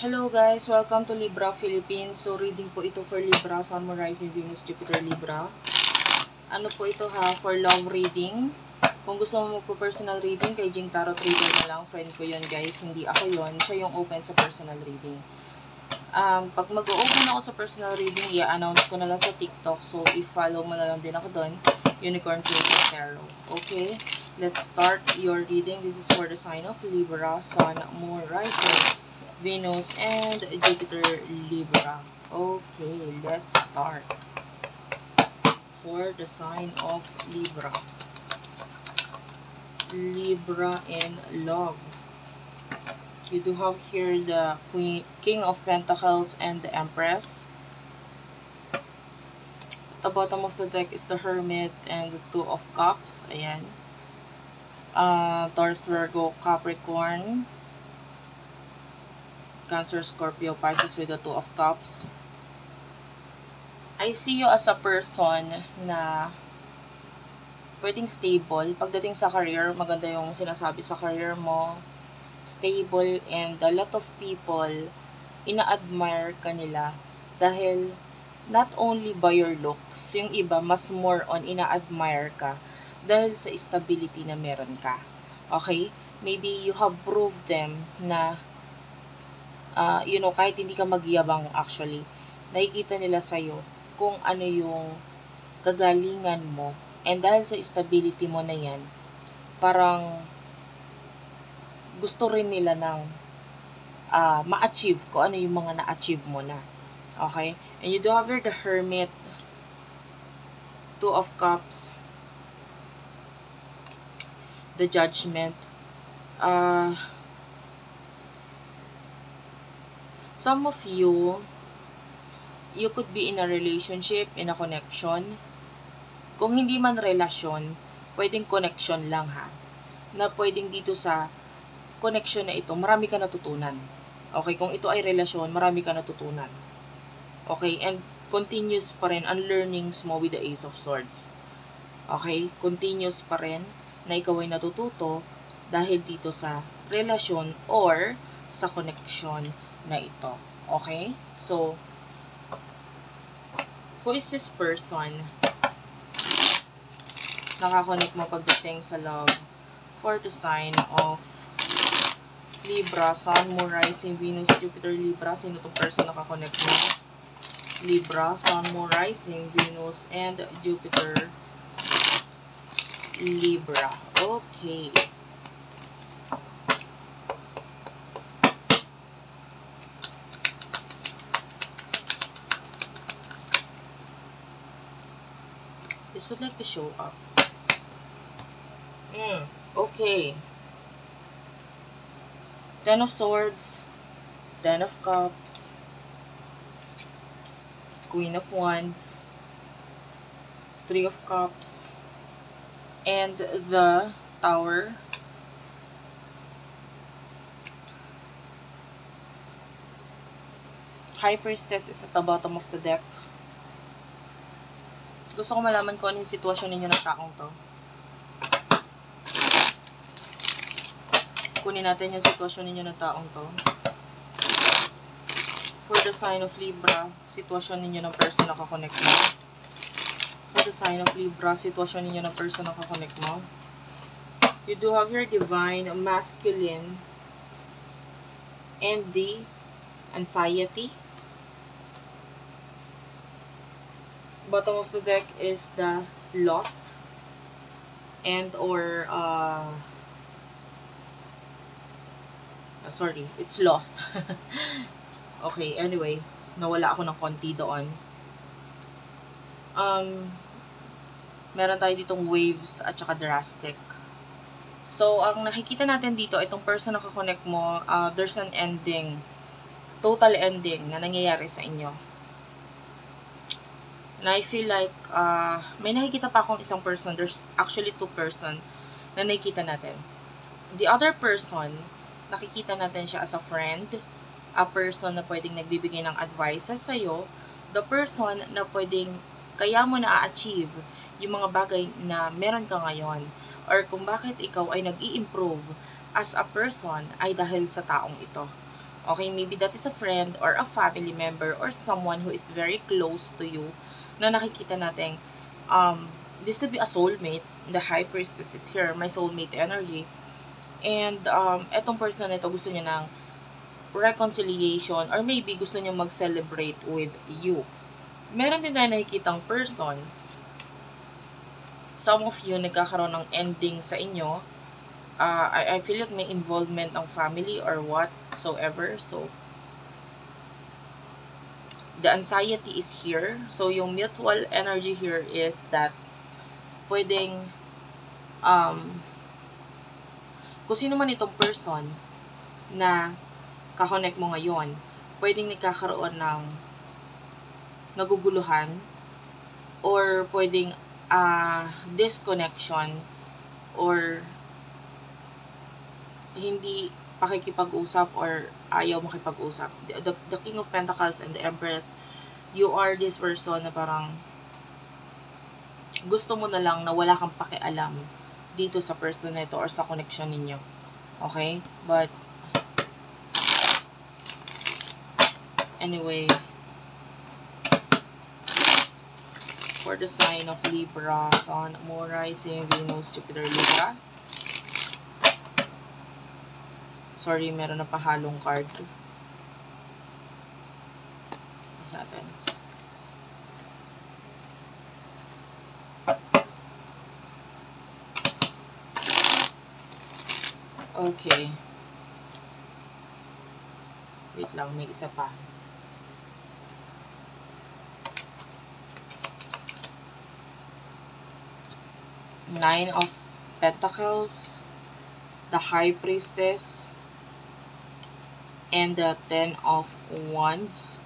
Hello guys, welcome to Libra Philippines. So reading po ito for Libra, Sun, Moon, Rising, Venus, Jupiter, Libra. Ano po ito ha, for love reading. Kung gusto mo po personal reading, kay Jing Tarot Reader na lang. Friend ko yun guys, hindi ako yun. Siya yung open sa personal reading. Pag mag-open ako sa personal reading, i-announce ko na lang sa TikTok. So i-follow mo na lang din ako doon. Unicorn Princess Tarot. Okay, let's start your reading. This is for the sign of Libra, Sun, Moon, Rising, Venus, and Jupiter, Libra. Okay, let's start. For the sign of Libra. Libra in love. You do have here the King of Pentacles and the Empress. At the bottom of the deck is the Hermit and the Two of Cups. Ayan. Taurus, Virgo, Capricorn, Cancer, Scorpio, Pisces with the Two of Cups. I see you as a person na pwedeng stable. Pagdating sa career, maganda yung sinasabi sa career mo. Stable, and a lot of people ina-admire ka nila dahil not only by your looks, yung iba mas more on ina-admire ka dahil sa stability na meron ka. Okay? Maybe you have proved them na kahit hindi ka magyabang actually, nakikita nila sa'yo kung ano yung kagalingan mo. And dahil sa stability mo na yan, parang gusto rin nila ng ma-achieve kung ano yung mga na-achieve mo na. Okay? And you do have here the Hermit, Two of Cups, the Judgment. Some of you could be in a relationship, in a connection. Kung hindi man relasyon, pwedeng connection lang ha. Na pwedeng dito sa connection na ito, marami ka natutunan. Okay, kung ito ay relasyon, marami ka natutunan. Okay, and continuous pa rin ang learnings mo with the Ace of Swords. Okay, continuous pa rin na ikaw ay natututo dahil dito sa relasyon or sa connection na ito. Okay, so who is this person? Nakakonect mo pagdating sa love for the sign of Libra, Sun, Moon, Rising, Venus, Jupiter, Libra. Sino itong person nakakonect mo? Libra, Sun, Moon, Rising, Venus, and Jupiter, Libra. Okay. This would like to show up. Okay. Ten of Swords, Ten of Cups, Queen of Wands, Three of Cups, and the Tower. High Priestess is at the bottom of the deck. Gusto ko malaman kung ano yung sitwasyon ninyo ng taong to. Kunin natin yung sitwasyon ninyo ng taong to. For the sign of Libra, sitwasyon ninyo ng person na kakonect mo. For the sign of Libra, sitwasyon ninyo ng person na kakonect mo. You do have your divine masculine and the anxiety. Bottom of the deck is the Lost and or sorry, it's Lost. Okay, anyway, nawala ako ng konti doon. Meron tayo ditong Waves at saka Drastic. So, ang nakikita natin dito, itong person na kakonect mo, there's an ending, total ending na nangyayari sa inyo. And I feel like, may nakikita pa akong isang person. There's actually two person na nakikita natin. The other person, nakikita natin siya as a friend, a person na pwedeng nagbibigay ng advices sa'yo, the person na pwedeng kaya mo na-achieve yung mga bagay na meron ka ngayon, or kung bakit ikaw ay nag-i-improve as a person ay dahil sa taong ito. Okay, maybe that is a friend or a family member or someone who is very close to you na nakikita natin. This could be a soulmate. The High Priestess is here, my soulmate energy. And etong person na ito gusto niya ng reconciliation or maybe gusto niya mag-celebrate with you. Meron din tayo nakikitang person. Some of you nagkakaroon ng ending sa inyo. I feel like may involvement ng family or whatsoever. So, the anxiety is here. So, yung mutual energy here is that pwedeng, kung sino man itong person na kakonect mo ngayon, pwedeng nagkakaroon ng naguguluhan or pwedeng disconnection or hindi pakikipag-usap or ayaw makipag-usap. The King of Pentacles and the Empress, you are this person na parang gusto mo na lang na wala kang pakialam dito sa person na ito or sa connection ninyo. Okay? But, anyway, for the sign of Libra, Sun, Moon, Rising, Venus, Jupiter, Libra. Sorry, meron na pahalong card. Sa atin. Okay. Wait lang, may isa pa. Nine of Pentacles, the High Priestess, and the Ten of Wands.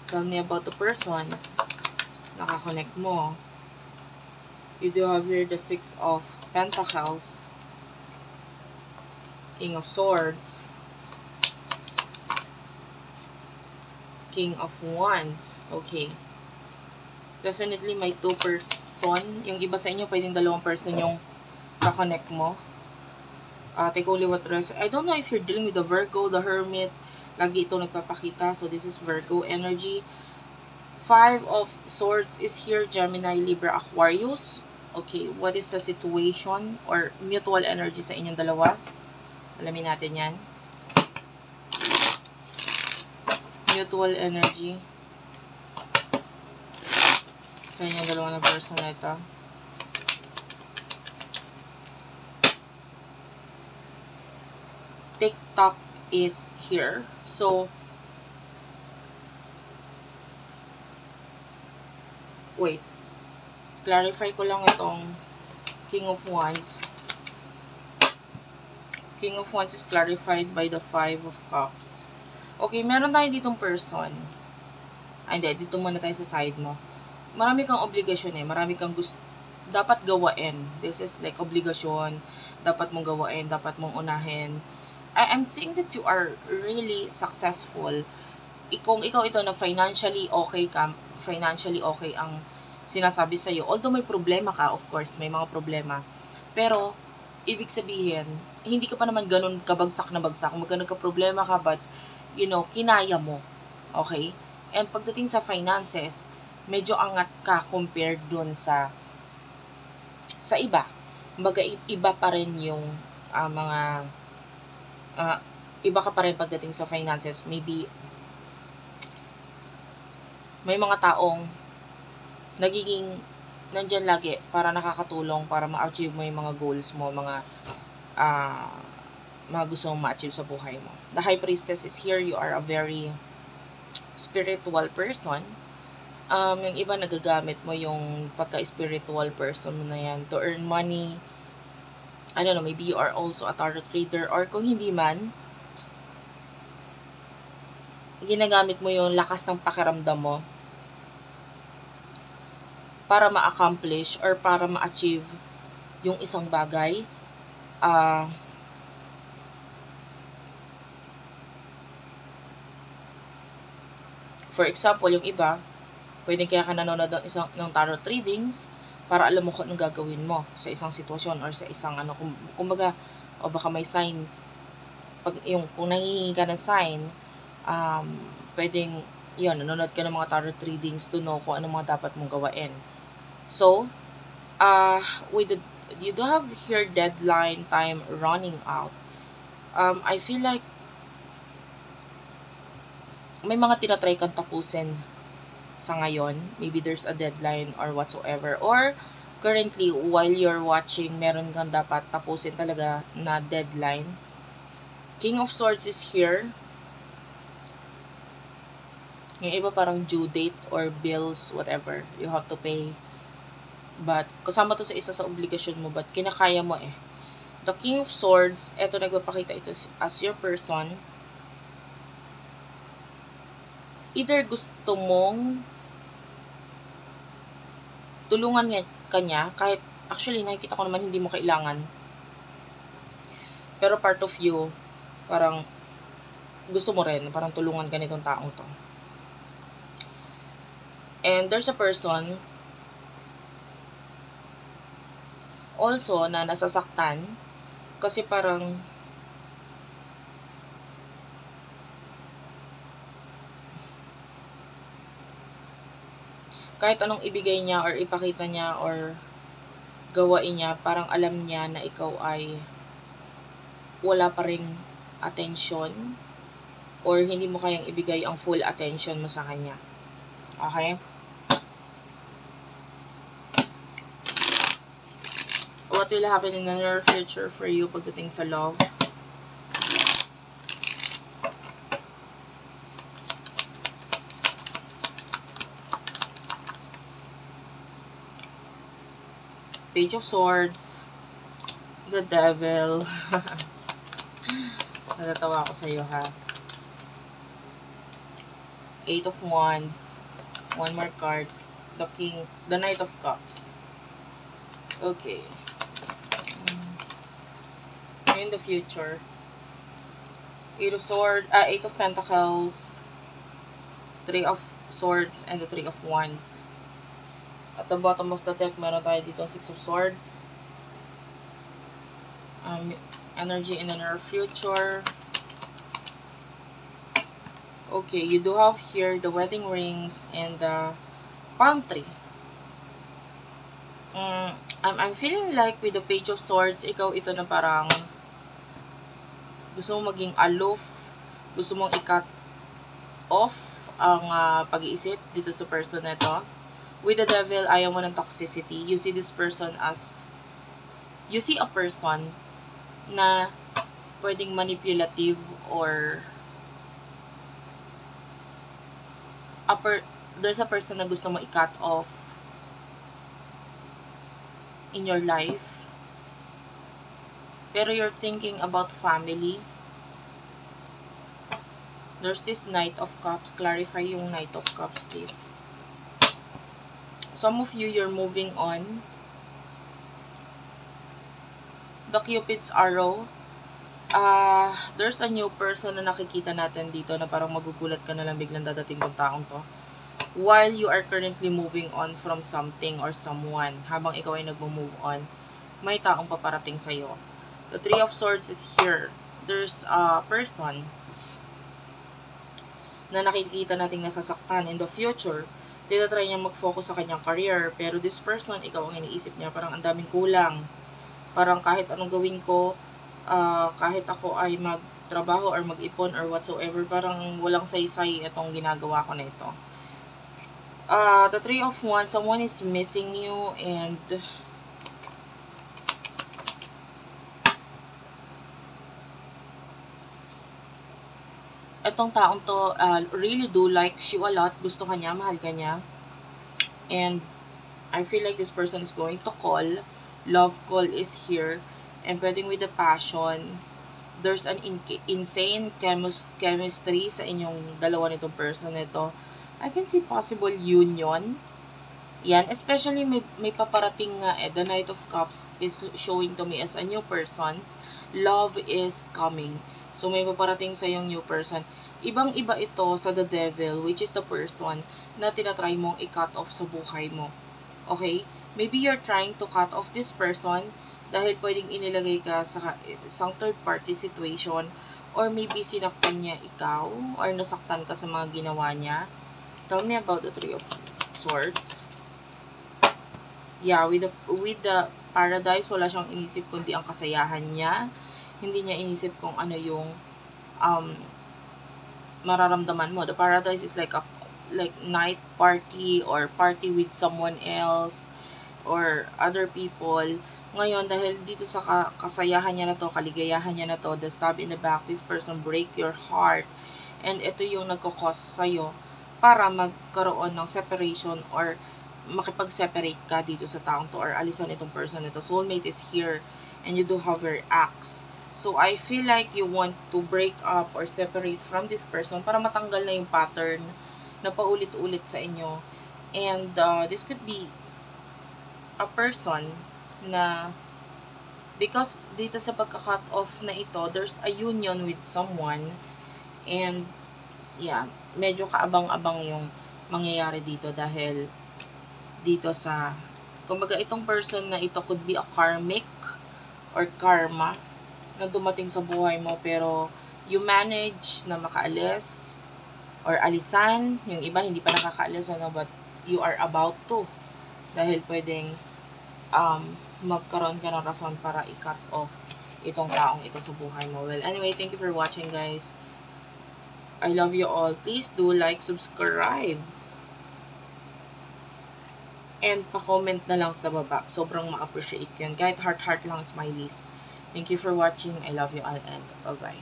Tell me about the person nakakonect mo. You do have here the Six of Pentacles, King of Swords, King of Wands. Okay. Definitely may two person. Yung iba sa inyo, pwedeng dalawang person yung kakonect mo. Take only what rest. I don't know if you're dealing with the Virgo, the Hermit. Lagi ito nagpapakita. So, this is Virgo energy. Five of Swords is here. Gemini, Libra, Aquarius. Okay, what is the situation or mutual energy sa inyong dalawa? Alamin natin yan. Mutual energy sa inyong dalawa na person na ito. TikTok is here. So, wait. Clarify ko lang itong King of Wands. King of Wands is clarified by the Five of Cups. Okay, meron tayo ditong person. Ay, hindi. Dito muna tayo sa side mo. Marami kang obligasyon eh. Marami kang dapat gawain. This is like obligasyon. Dapat mong gawain. Dapat mong unahin. I'm seeing that you are really successful. Kung ikaw ito na financially okay ka, financially okay ang sinasabi sa'yo. Although may problema ka, of course, may mga problema. Pero, ibig sabihin, hindi ka pa naman ganun kabagsak na bagsak. Magkano ka problema ka, but, you know, kinaya mo. Okay? And pagdating sa finances, medyo angat ka compared dun sa iba. Kumbaga, iba pa rin yung mga iba ka pa rin pagdating sa finances. Maybe may mga taong nagiging nandyan lagi para nakakatulong para ma-achieve mo yung mga goals mo, mga gusto mong ma-achieve sa buhay mo. The High Priestess is here. You are a very spiritual person. Yung iba nagagamit mo yung pagka-spiritual person mo na yan to earn money. I don't know, maybe you are also a tarot reader, or kung hindi man, ginagamit mo yung lakas ng pakiramdam mo para ma-accomplish or para ma-achieve yung isang bagay. For example, yung iba, pwede kaya ka nanonood ng tarot readings para alam mo kung anong gagawin mo sa isang sitwasyon or sa isang kumbaga, o baka may sign kung nangihingi ka ng sign, pwedeng, yun, nanonood ka ng mga tarot readings to know kung ano mga dapat mong gawain. So, you do have here deadline time running out. I feel like may mga tinatry kang tapusin sa ngayon. Maybe there's a deadline or whatsoever. Or, currently, while you're watching, meron kang dapat tapusin talaga na deadline. King of Swords is here. Yung iba parang due date or bills, whatever, you have to pay. But, kasama to sa isa sa obligasyon mo, but kinakaya mo eh. The King of Swords, eto nagpapakita ito as your person. Either gusto mong tulungan kanya, kahit actually nakikita ko naman hindi mo kailangan. Pero part of you, parang gusto mo rin, parang tulungan ka nitong taong to. And there's a person also na nasasaktan kasi parang kahit anong ibigay niya or ipakita niya or gawain niya, parang alam niya na ikaw ay wala pa ring attention or hindi mo kayang ibigay ang full attention mo sa kanya. Okay? What will happen in the near future for you pagdating sa love? Page of Swords, the Devil. Natatawa ako sa iyo, ha. Eight of Wands, one more card, the King, the Knight of Cups. Okay. In the future, Eight of Pentacles, Three of Swords, and the Three of Wands. At the bottom of the deck, meron tayo dito Six of Swords. Energy in the near future. Okay, you do have here the wedding rings and the palm tree. I'm feeling like with the Page of Swords, ikaw ito na parang gusto mong maging aloof, gusto mong i-cut off ang pag-iisip dito sa person na ito. With the Devil, ayaw mo ng toxicity. You see this person as, you see a person na pwedeng manipulative or there's a person na gusto mo i-cut off in your life. Pero you're thinking about family. There's this Knight of Cups. Clarify yung Knight of Cups, please. Some of you, you're moving on. The Cupid's Arrow. There's a new person na nakikita natin dito na parang magugulat ka na lang biglang dadating yung taong to. While you are currently moving on from something or someone, habang ikaw ay nagmo-move on, may taong paparating sa'yo. The Three of Swords is here. There's a person na nakikita nating nasasaktan in the future. Tinatry niya mag-focus sa kanyang career, pero this person, ikaw ang iniisip niya, parang ang daming kulang. Parang kahit anong gawin ko, kahit ako ay magtrabaho or mag-ipon or whatsoever, parang walang saysay itong ginagawa ko na ito. The Three of Wands, someone is missing you and itong taong to really do likes you a lot. Gusto ka niya, mahal ka niya. And I feel like this person is going to call. Love call is here. And pwedeng with the passion. There's an insane chemistry sa inyong dalawa nitong person nito. I can see possible union. Yan. Especially may paparating nga The Knight of Cups is showing to me as a new person. Love is coming. So, may paparating sa yung new person. Ibang-iba ito sa the devil, which is the person na tinatry mong i-cut off sa buhay mo. Okay? Maybe you're trying to cut off this person dahil pwedeng inilagay ka sa isang third-party situation Or maybe sinaktan niya ikaw, or nasaktan ka sa mga ginawa niya. Tell me about the Three of Swords. Yeah, with the Paradise, wala siyang inisip kundi ang kasayahan niya. Hindi niya inisip kung ano yung mararamdaman mo. The Paradise is like night party or party with someone else or other people. Ngayon, dahil dito sa kasayahan niya na to, kaligayahan niya na to, the stab in the back, this person break your heart. And ito yung nagkakos sa'yo para magkaroon ng separation or makipag-separate ka dito sa taong to or alisan itong person ito. Soulmate is here and you do have your ex. So, I feel like you want to break up or separate from this person para matanggal na yung pattern na paulit-ulit sa inyo. And this could be a person na because dito sa pagka-cut off na ito, there's a union with someone and yeah, medyo kaabang-abang yung mangyayari dito dahil dito sa, kumbaga itong person na ito could be a karmic or karma na dumating sa buhay mo pero you manage na makaalis or alisan, yung iba hindi pa nakakaalis but you are about to dahil pwedeng magkaroon ka ng rason para i-cut off itong taong ito sa buhay mo. Well, anyway, thank you for watching, guys. I love you all. Please do like, subscribe. And pa-comment na lang sa baba. Sobrang ma-appreciate ko yun. Kahit heart-heart lang, smileys. Thank you for watching. I love you all and bye-bye.